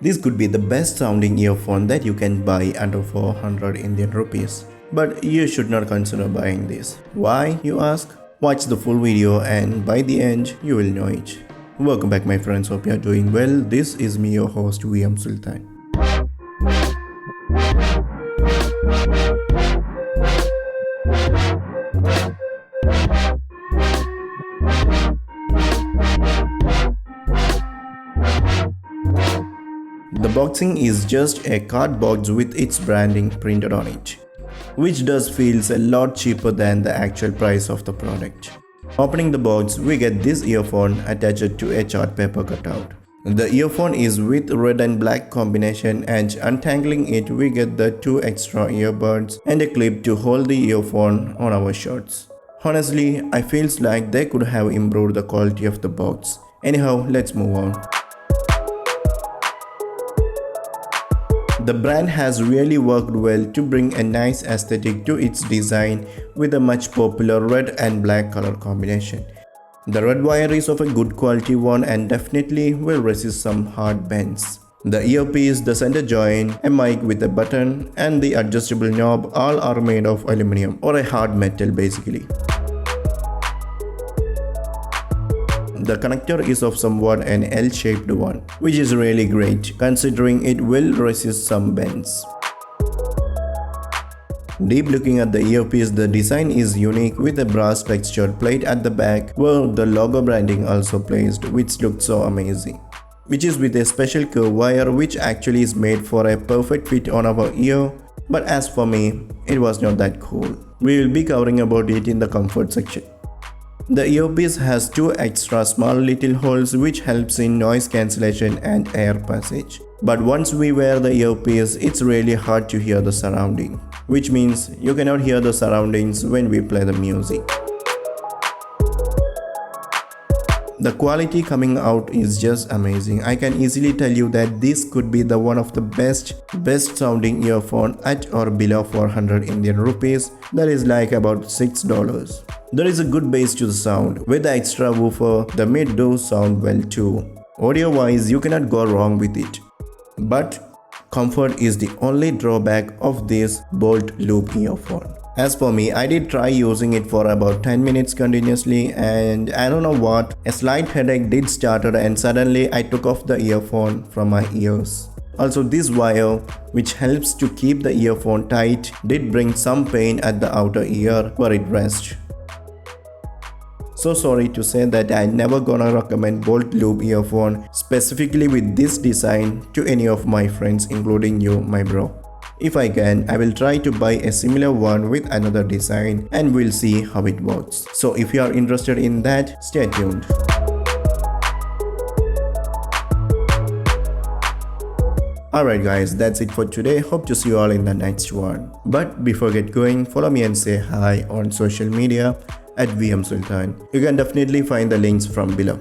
This could be the best sounding earphone that you can buy under 400 Indian rupees. But you should not consider buying this. Why, you ask? Watch the full video and by the end, you will know it. Welcome back my friends, hope you are doing well. This is me, your host VM Sultan. The boxing is just a card box with its branding printed on it, which does feels a lot cheaper than the actual price of the product. Opening the box, we get this earphone attached to a chart paper cutout. The earphone is with red and black combination, and untangling it we get the two extra earbuds and a clip to hold the earphone on our shirts. Honestly, I feels like they could have improved the quality of the box. Anyhow, let's move on. The brand has really worked well to bring a nice aesthetic to its design with a much popular red and black color combination. The red wire is of a good quality one and definitely will resist some hard bends. The earpiece, the center joint, a mic with a button and the adjustable knob all are made of aluminum or a hard metal basically. The connector is of somewhat an L-shaped one, which is really great considering it will resist some bends. Deep looking at the earpiece, the design is unique with a brass textured plate at the back where the logo branding also placed, which looks so amazing. Which is with a special curve wire which actually is made for a perfect fit on our ear, but as for me, it was not that cool. We will be covering about it in the comfort section. The earpiece has two extra small little holes which helps in noise cancellation and air passage. But once we wear the earpiece, it's really hard to hear the surrounding, which means you cannot hear the surroundings when we play the music. The quality coming out is just amazing. I can easily tell you that this could be the one of the best sounding earphone at or below 400 Indian rupees, that is like about $6. There is a good bass to the sound. With the extra woofer, the mid does sound well too. Audio wise, you cannot go wrong with it. But comfort is the only drawback of this Bolt Loop earphone. As for me, I did try using it for about 10 minutes continuously and I don't know what, a slight headache did started and suddenly I took off the earphone from my ears. Also this wire, which helps to keep the earphone tight, did bring some pain at the outer ear where it rests. So sorry to say that I never gonna recommend Bolt Loop earphone specifically with this design to any of my friends including you, my bro. If I can, I will try to buy a similar one with another design and we'll see how it works. So if you are interested in that, stay tuned. Alright guys, that's it for today. Hope to see you all in the next one. But before get going, follow me and say hi on social media at VM Sultan. You can definitely find the links from below.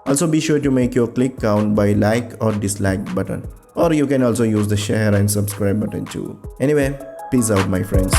Also be sure to make your click count by like or dislike button. Or you can also use the share and subscribe button too. Anyway, peace out my friends.